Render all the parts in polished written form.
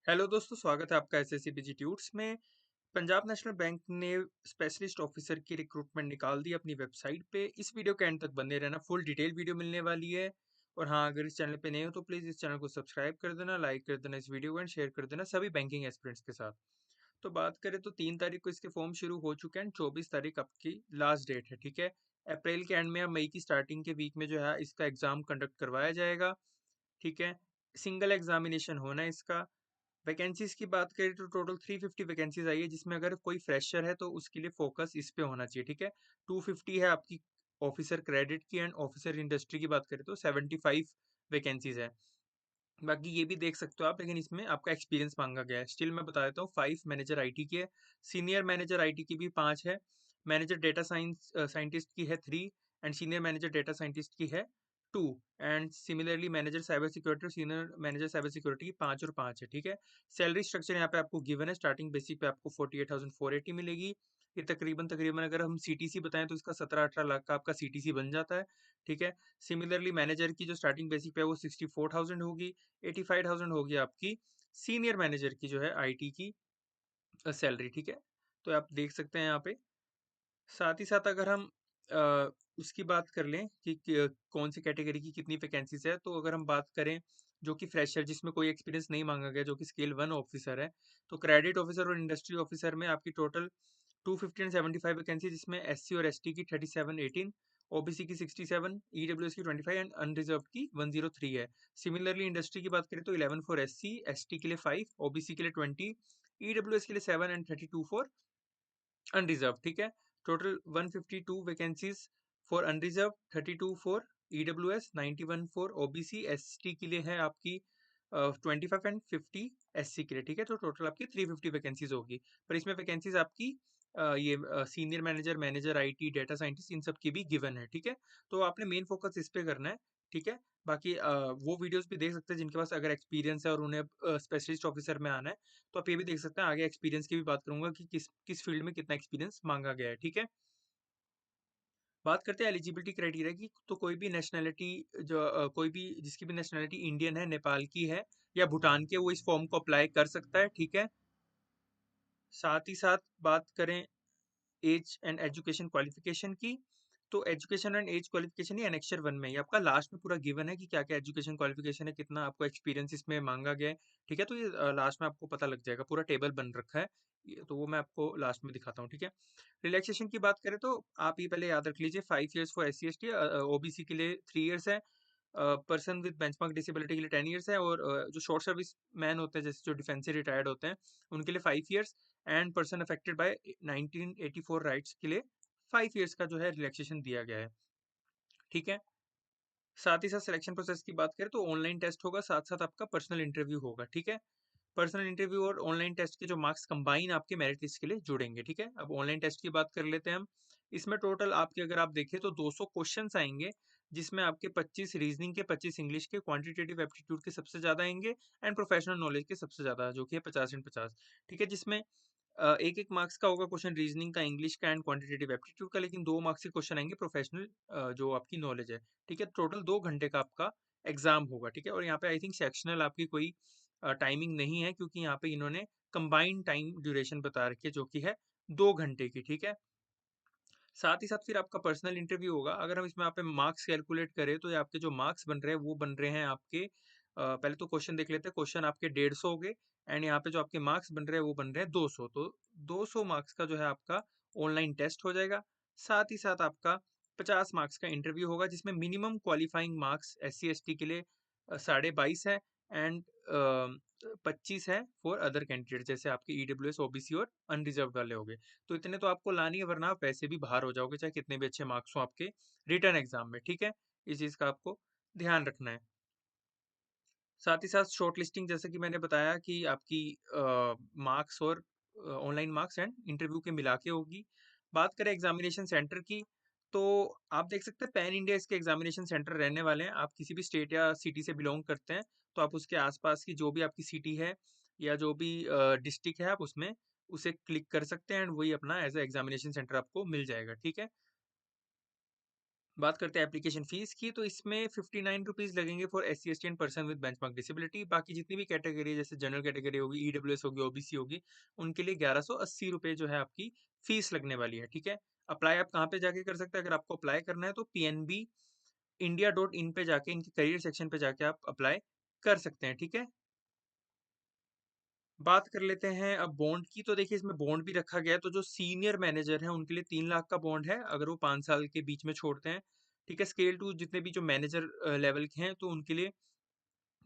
Hello दोस्तों, स्वागत है आपका एसएससी ट्यूट्स में। पंजाब नेशनल बैंक ने स्पेशलिस्ट ऑफिसर की रिक्रूटमेंट निकाल दी अपनी वेबसाइट पे। इस वीडियो के एंड तक बने रहना, फुल डिटेल वीडियो मिलने वाली है। और हाँ, अगर इस चैनल पे नए हो तो प्लीज़ इस चैनल को सब्सक्राइब कर देना, लाइक कर देना इस वीडियो को एंड शेयर कर देना सभी बैंकिंग एस्पिरेंट्स के साथ। तो बात करें तो 3 तारीख को इसके फॉर्म शुरू हो चुके हैं, 24 तारीख आपकी लास्ट डेट है। ठीक है, अप्रैल के एंड में या मई की स्टार्टिंग के वीक में जो है इसका एग्जाम कंडक्ट करवाया जाएगा। ठीक है, सिंगल एग्जामिनेशन होना है इसका। वैकेंसीज की बात करें तो टोटल 350 वैकेंसीज आई है, जिसमें अगर कोई फ्रेशर है तो उसके लिए फोकस इस पे होना चाहिए। ठीक है, 250 है आपकी ऑफिसर क्रेडिट की एंड ऑफिसर इंडस्ट्री की बात करें तो 75 वैकेंसीज है। बाकी ये भी देख सकते हो आप, लेकिन इसमें आपका एक्सपीरियंस मांगा गया है। स्टिल मैं बता देता हूँ, 5 मैनेजर आईटी की है, सीनियर मैनेजर आईटी की भी 5 है, मैनेजर डेटा साइंस साइंटिस्ट की है 3 and senior manager data scientist की है 2 and similarly manager cyber security और सीनियर मैनेजर साइबर सिक्योरिटी की 5 और 5 है। ठीक है, सैलरी स्ट्रक्चर यहाँ पे आपको गिवन है। स्टार्टिंग बेसिक पे आपको 48,480 मिलेगी। ये तकरीबन तकरीबन अगर हम सीटीसी बताएं तो इसका 17-18 लाख का आपका सीटीसी बन जाता है। ठीक है, सिमिलरली मैनेजर की जो स्टार्टिंग बेसिक पे है वो 64,000 होगी। 85,000 होगी आपकी सीनियर मैनेजर की जो है आईटी की सैलरी। ठीक है, तो आप देख सकते हैं यहाँ पे। साथ ही साथ अगर हम उसकी बात कर लें कि कौन सी कैटेगरी की कितनी वैकेंसीज है, तो अगर हम बात करें जो कि फ्रेशर जिसमें कोई एक्सपीरियंस नहीं मांगा गया, जो कि स्केल 1 ऑफिसर है, तो क्रेडिट ऑफिसर और इंडस्ट्री ऑफिसर में आपकी टोटल 250 एंड 75 वैकेंसी, जिसमें एससी और एसटी की 37-18, ओबीसी की 67, ईडब्ल्यूएस की 25 एंड अनरिजर्व की 103 है। सिमिलरली इंडस्ट्री की बात करें तो 11 फॉर एससी, एसटी के लिए 5, ओबीसी के लिए 20, ईडब्ल्यूएस के लिए 7 एंड 32 फॉर अनरिजर्व। ठीक है, total 152 vacancies for unreserved, 32 for EWS, 91 for OBC, ST के लिए है आपकी 25 एंड 50 एससी के लिए। ठीक है, तो टोटल आपकी 350 वैकेंसीज होगी। पर इसमें वैकेंसीज आपकी ये senior manager, manager IT, data scientist, इन सब की भी गिवन है। ठीक है, तो आपने मेन फोकस इस पे करना है। ठीक है, बाकी वो वीडियोस भी देख सकते हैं जिनके पास अगर एक्सपीरियंस है और उन्हें स्पेशलिस्ट ऑफिसर में आना है, तो आप ये भी देख सकते हैं। आगे एक्सपीरियंस की भी बात करूंगा कि किस किस फील्ड में कितना एक्सपीरियंस मांगा गया है। ठीक है, बात करते हैं एलिजिबिलिटी क्राइटेरिया की। तो कोई भी नेशनैलिटी जो कोई भी जिसकी भी नेशनैलिटी इंडियन है, नेपाल की है या भूटान की है, वो इस फॉर्म को अप्लाई कर सकता है। ठीक है, साथ ही साथ बात करें एज एंड एजुकेशन क्वालिफिकेशन की, तो education and as qualification he annexure 1 में ही आपका लास्ट में पूरा गिवन है कि क्या क्या एजुकेशन क्वालिफिकेशन है, कितना आपको एक्सपीरियंस इसमें मांगा गया है। ठीक है, तो ये लास्ट में आपको पता लग जाएगा, पूरा टेबल बन रखा है। तो वो मैं आपको लास्ट में दिखाता हूँ। ठीक है, रिलैक्सेशन की बात करें तो आप ये पहले याद रख लीजिए, 5 years for S C S T, OBC के लिए 3 ईयर्स है, पर्सन विद बेंचमार्क डिसेबिलिटी के लिए 10 ईयर्स है, और जो शॉर्ट सर्विस मैन होते हैं, जैसे जो डिफेंस से रिटायर्ड होते हैं, उनके लिए 5 years and person affected by 1984 rights के लिए 5 ईयर्स का जो है रिलैक्सेशन दिया गया है। ठीक है, साथ ही साथ सिलेक्शन प्रोसेस की बात करें तो ऑनलाइन टेस्ट होगा, साथ साथ आपका पर्सनल इंटरव्यू होगा। ठीक है, पर्सनल इंटरव्यू और ऑनलाइन टेस्ट के जो मार्क्स कंबाइन आपके मेरिट लिस्ट के लिए जुड़ेंगे। ठीक है, अब ऑनलाइन टेस्ट की बात कर लेते हैं हम। इसमें टोटल आपके अगर आप देखें तो 200 क्वेश्चंस आएंगे, जिसमें आपके 25 रीजनिंग के, 25 इंग्लिश के, क्वांटिटेटिव एप्टीट्यूड के सबसे ज्यादा आएंगे एंड प्रोफेशनल नॉलेज के सबसे ज्यादा, जो कि है 50 एंड 50। ठीक है, जिसमें एक एक मार्क्स का होगा क्वेश्चन रीजनिंग का, इंग्लिश का एंड क्वांटिटेटिव एप्टीट्यूड का, लेकिन 2 मार्क्स के क्वेश्चन आएंगे प्रोफेशनल जो आपकी नॉलेज है। ठीक है, टोटल 2 घंटे का आपका एग्जाम होगा। ठीक है, और यहाँ पे आई थिंक सेक्शनल आपकी कोई टाइमिंग नहीं है, क्योंकि यहाँ पे इन्होंने कंबाइंड टाइम ड्यूरेशन बता रखी है, जो कि है 2 घंटे की। ठीक है, साथ ही साथ फिर आपका पर्सनल इंटरव्यू होगा। अगर हम इसमें आप मार्क्स कैलकुलेट करें तो ये आपके जो मार्क्स बन रहे हैं वो बन रहे हैं आपके पहले तो क्वेश्चन देख लेते हैं। क्वेश्चन आपके 150 हो गए एंड यहाँ पे जो आपके मार्क्स बन रहे हैं वो बन रहे हैं 200। तो 200 मार्क्स का जो है आपका ऑनलाइन टेस्ट हो जाएगा। साथ ही साथ आपका 50 मार्क्स का इंटरव्यू होगा, जिसमें minimum qualifying marks S C S T के लिए 22.5 है एंड 25 है फॉर अदर कैंडिडेट, जैसे आपके ईडब्ल्यू एस, ओबीसी और अनरिजर्व वाले हो गए। तो इतने तो आपको लानी है, वरना आप वैसे भी बाहर हो जाओगे, चाहे कितने भी अच्छे मार्क्स हो आपके रिटर्न एग्जाम में। ठीक है, इस चीज़ का आपको ध्यान रखना है। साथ ही साथ शॉर्ट लिस्टिंग, जैसे कि मैंने बताया कि आपकी मार्क्स और ऑनलाइन मार्क्स एंड इंटरव्यू के मिला के होगी। बात करें एग्जामिनेशन सेंटर की, तो आप देख सकते हैं पैन इंडिया इसके एग्जामिनेशन सेंटर रहने वाले हैं। आप किसी भी स्टेट या सिटी से बिलोंग करते हैं तो आप उसके आसपास की जो भी आपकी सिटी है या जो भी डिस्ट्रिक्ट है, आप उसमें उसे क्लिक कर सकते हैं एंड वही अपना एज ए एग्जामिनेशन सेंटर आपको मिल जाएगा। ठीक है, बात करते हैं एप्लीकेशन फ़ीस की, तो इसमें ₹59 लगेंगे for SC, ST and person with benchmark disability. बाकी जितनी भी कैटेगरी है, जैसे जनरल कैटेगरी होगी, ईडब्ल्यूएस होगी, ओबीसी होगी, उनके लिए ₹1180 जो है आपकी फ़ीस लगने वाली है, ठीक है? अप्लाई आप कहाँ पे जाके कर सकते हैं? अगर आपको अप्लाई करना है तो पीएनबी इंडिया डॉट इन पे जाके इनके करियर सेक्शन पे जाके आप अप्लाई कर सकते हैं, ठीक है? बात कर लेते हैं अब बॉन्ड की, तो देखिए इसमें बॉन्ड भी रखा गया है, तो जो सीनियर मैनेजर हैं उनके लिए 3 लाख का बॉन्ड है, अगर वो 5 साल के बीच में छोड़ते हैं, ठीक है? स्केल 2 जितने भी जो मैनेजर लेवल के हैं, तो उनके लिए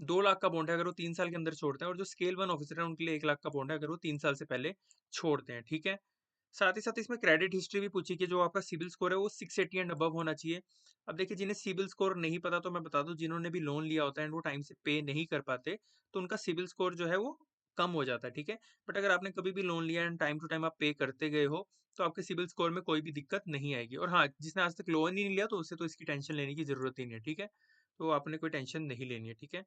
2 लाख का बॉन्ड है अगर वो 3 साल के अंदर छोड़ते हैं, और जो स्केल 1 ऑफिसर है उनके लिए 1 लाख का बॉन्ड है अगर वो 3 साल से पहले छोड़ते हैं, ठीक है? साथ ही साथ इसमें क्रेडिट हिस्ट्री भी पूछी कि जो आपका सिबिल स्कोर है वो 680 एंड अबव होना चाहिए। अब देखिए जिन्हें सिबिल स्कोर नहीं पता तो मैं बता दूं, जिन्होंने भी लोन लिया होता है एंड वो टाइम से पे नहीं कर पाते, तो उनका सिबिल स्कोर जो है वो कम हो जाता है, ठीक है? बट अगर आपने कभी भी लोन लिया एंड टाइम टू टाइम आप पे करते गए हो, तो आपके सिबिल स्कोर में कोई भी दिक्कत नहीं आएगी। और हाँ, जिसने आज तक लोन ही नहीं लिया तो उससे तो इसकी टेंशन लेने की जरूरत ही नहीं है, ठीक है? तो आपने कोई टेंशन नहीं लेनी है, ठीक है?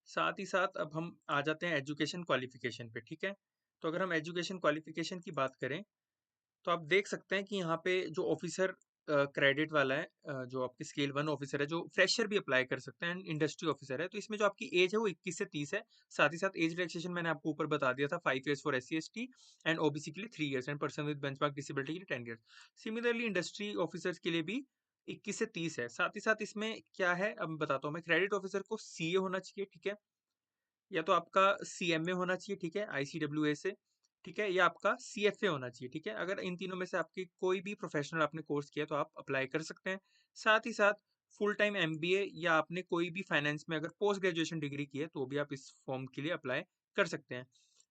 साथ ही साथ अब हम आ जाते हैं एजुकेशन क्वालिफिकेशन पे, ठीक है? तो अगर हम एजुकेशन क्वालिफिकेशन की बात करें, तो आप देख सकते हैं कि यहाँ पे जो ऑफिसर क्रेडिट वाला है, जो आपकी स्केल 1 ऑफिसर है, जो फ्रेशर भी अप्लाई कर सकते हैं, इंडस्ट्री ऑफिसर है, तो इसमें जो आपकी एज है वो 21 से 30 है। साथ ही साथ एज रिलैक्सेशन मैंने आपको ऊपर बता दिया था, 5 years for SC ST and OBC के लिए 3 years and person with benchmark disability के लिए 10 ईयर्स। सिमिलरली इंडस्ट्री ऑफिसर्स के लिए भी 21 से 30 है। साथ ही साथ इसमें क्या है अब मैं बताता हूँ, मैं क्रेडिट ऑफिसर को सीए होना चाहिए, ठीक है? या तो आपका सीएमए होना चाहिए, ठीक है, आईसीडब्ल्यूए से, ठीक है, या आपका सीएफए होना चाहिए, ठीक है? अगर इन तीनों में से आपकी कोई भी प्रोफेशनल आपने कोर्स किया तो आप अप्लाई कर सकते हैं। साथ ही साथ फुल टाइम एमबीए या आपने कोई भी फाइनेंस में अगर पोस्ट ग्रेजुएशन डिग्री की है तो भी आप इस फॉर्म के लिए अप्लाई कर सकते हैं।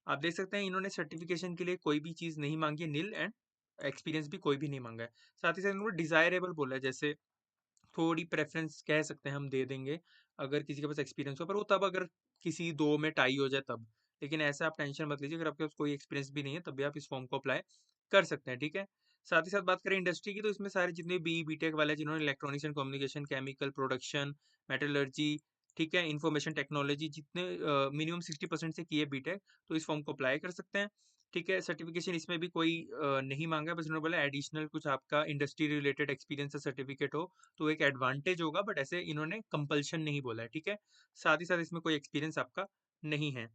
आप देख सकते हैं इन्होंने सर्टिफिकेशन के लिए कोई भी चीज़ नहीं मांगी है, नील, एंड एक्सपीरियंस भी कोई भी नहीं मांगा है। साथ ही साथ इन्होंने डिजायरेबल बोला है, जैसे थोड़ी प्रेफ़रेंस कह सकते हैं हम दे देंगे, अगर किसी के पास एक्सपीरियंस हो, पर वो तब अगर किसी 2 में टाई हो जाए तब। लेकिन ऐसा आप टेंशन मत लीजिए, अगर आपके पास कोई एक्सपीरियंस भी नहीं है, तब भी आप इस फॉर्म को अप्लाई कर सकते हैं, ठीक है? साथ ही साथ बात करें इंडस्ट्री की, तो इसमें सारे जितने बीई, बीटेक वाले हैं, जिन्होंने electronics and communication, chemical, production, metallurgy, ठीक है, इन्फॉर्मेशन टेक्नोलॉजी, जितने मिनिमम 60% से किए बीटेक, तो इस फॉर्म को अप्लाई कर सकते हैं, ठीक है? सर्टिफिकेशन इसमें भी कोई नहीं माँगा है, बस उन्होंने बोला एडिशनल कुछ आपका इंडस्ट्री रिलेटेड एक्सपीरियंस या सर्टिफिकेट हो, तो एक एडवांटेज होगा, बट ऐसे इन्होंने कंपल्शन नहीं बोला है, ठीक है? साथ ही साथ इसमें कोई एक्सपीरियंस आपका नहीं है,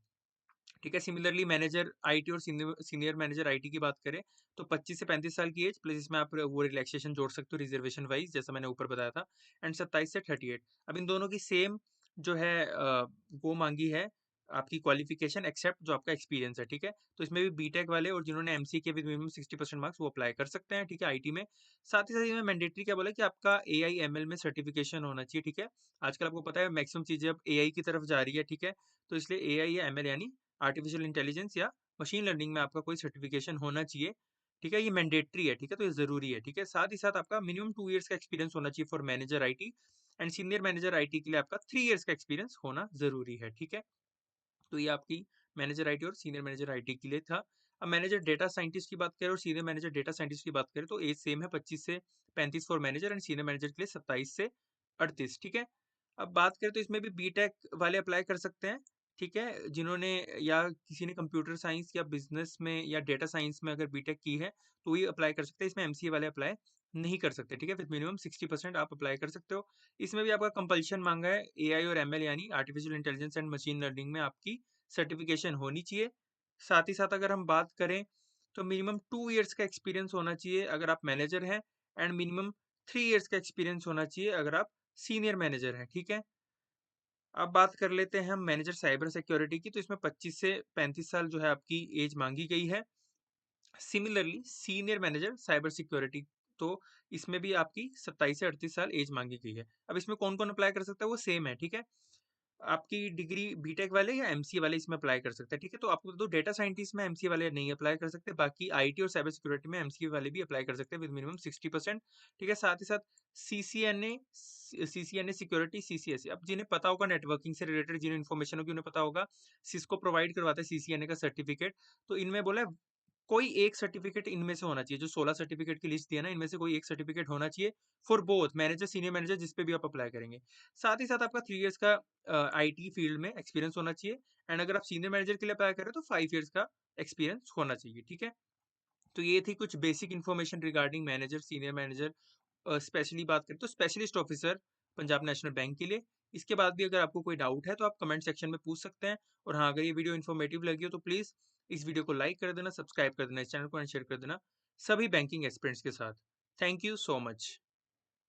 ठीक है? सिमिलरली मैनेजर आईटी और सीनियर सीनियर मैनेजर आईटी की बात करें, तो 25 से 35 साल की एज प्लस इसमें आप वो रिलैक्सेशन जोड़ सकते हो रिजर्वेशन वाइज, जैसा मैंने ऊपर बताया था, एंड 27 से 38। अब इन दोनों की सेम जो है वो मांगी है आपकी क्वालिफिकेशन, एक्सेप्ट जो आपका एक्सपीरियंस है, ठीक है? तो इसमें भी बीटेक वाले और जिन्होंने एमसी के विद मिनिमम 60% मार्क्स वो अप्लाई कर सकते हैं, ठीक है, आईटी में। साथ ही साथ इसमें मैंडेटरी क्या बोला है कि आपका एआई एमएल में सर्टिफिकेशन होना चाहिए, ठीक है? आजकल आपको पता है मैक्सिमम चीजें अब एआई की तरफ जा रही है, ठीक है? तो इसलिए एआई या एमएल यानी आर्टिफिशियल इंटेलिजेंस या मशीन लर्निंग में आपका कोई सर्टिफिकेशन होना चाहिए, ठीक है? ये मैंडेटरी है, ठीक है? तो ये जरूरी है, ठीक है? साथ ही साथ आपका मिनिमम 2 ईयर्स का एक्सपीरियंस होना चाहिए for manager IT, and senior manager IT के लिए आपका 3 ईयर्स का एक्सपीरियंस होना जरूरी है, ठीक है? तो ये आपकी मैनेजर आईटी और सीनियर मैनेजर आईटी के लिए था। अब मैनेजर डेटा साइंटिस्ट की बात करें और सीनियर मैनेजर डेटा साइंटिस्ट की बात करें, तो एज सेम है, 25 से 35 for manager and senior manager के लिए 27 से 38, ठीक है? अब बात करें तो इसमें भी बीटेक वाले अप्लाई कर सकते हैं, ठीक है? जिन्होंने या किसी ने कंप्यूटर साइंस या बिजनेस में या डेटा साइंस में अगर बीटेक की है, तो ये अप्लाई कर सकते हैं। इसमें एमसीए वाले अप्लाई नहीं कर सकते, ठीक है? विद मिनिमम 60% आप अप्लाई कर सकते हो। इसमें भी आपका कंपल्शन मांगा है, एआई और एमएल यानी artificial intelligence and machine learning में आपकी सर्टिफिकेशन होनी चाहिए। साथ ही साथ अगर हम बात करें, तो मिनिमम 2 ईयर्स का एक्सपीरियंस होना चाहिए अगर आप मैनेजर हैं, एंड मिनिमम 3 ईयर्स का एक्सपीरियंस होना चाहिए अगर आप सीनियर मैनेजर हैं, ठीक है? अब बात कर लेते हैं हम मैनेजर साइबर सिक्योरिटी की, तो इसमें 25 से 35 साल जो है आपकी एज मांगी गई है। Similarly senior manager cyber security, तो इसमें भी आपकी 27 से 38 साल एज मांगी गई है। अब इसमें कौन कौन अप्लाई कर सकता है वो सेम है, ठीक है? आपकी डिग्री बीटेक वाले या एमसीए वाले इसमें अप्लाई कर सकते हैं, ठीक है? तो आपको तो डेटा साइंटिस्ट में एमसीए वाले नहीं अप्लाई कर सकते, बाकी आईटी और साइबर सिक्योरिटी में एमसीए वाले भी अप्लाई कर सकते हैं विद मिनिमम 60%, ठीक है? साथ ही साथ सीसीएनए सीसीएनए सिक्योरिटी, सीसीएसए, अब जिन्हें पता होगा नेटवर्किंग से रिलेटेड, जिन्हें इन्फॉर्मेशन होगी उन्हें पता होगा, सिस्को प्रोवाइड करवाता है सीसीएनए का सर्टिफिकेट, तो इनमें बोला है कोई एक सर्टिफिकेट इनमें से होना चाहिए, जो 16 सर्टिफिकेट की लिस्ट दिया ना, इनमें से कोई एक सर्टिफिकेट होना चाहिए for both manager senior manager, जिस पे भी आप अप्लाई करेंगे। साथ ही साथ आपका 3 इयर्स का आईटी फील्ड में एक्सपीरियंस होना चाहिए, एंड अगर आप सीनियर मैनेजर के लिए अप्लाई करें तो 5 इयर्स का एक्सपीरियंस होना चाहिए, ठीक है? तो ये थी कुछ basic information regarding manager, senior manager specially बात करें तो specialist officer Punjab national bank के लिए। इसके बाद भी अगर आपको कोई डाउट है तो आप कमेंट सेक्शन में पूछ सकते हैं। और हाँ, अगर ये वीडियो इन्फॉर्मेटिव लगी हो तो प्लीज़ इस वीडियो को लाइक कर देना, सब्सक्राइब कर देना, इस चैनल को शेयर कर देना सभी बैंकिंग एस्पिरेंट्स के साथ। Thank you so much.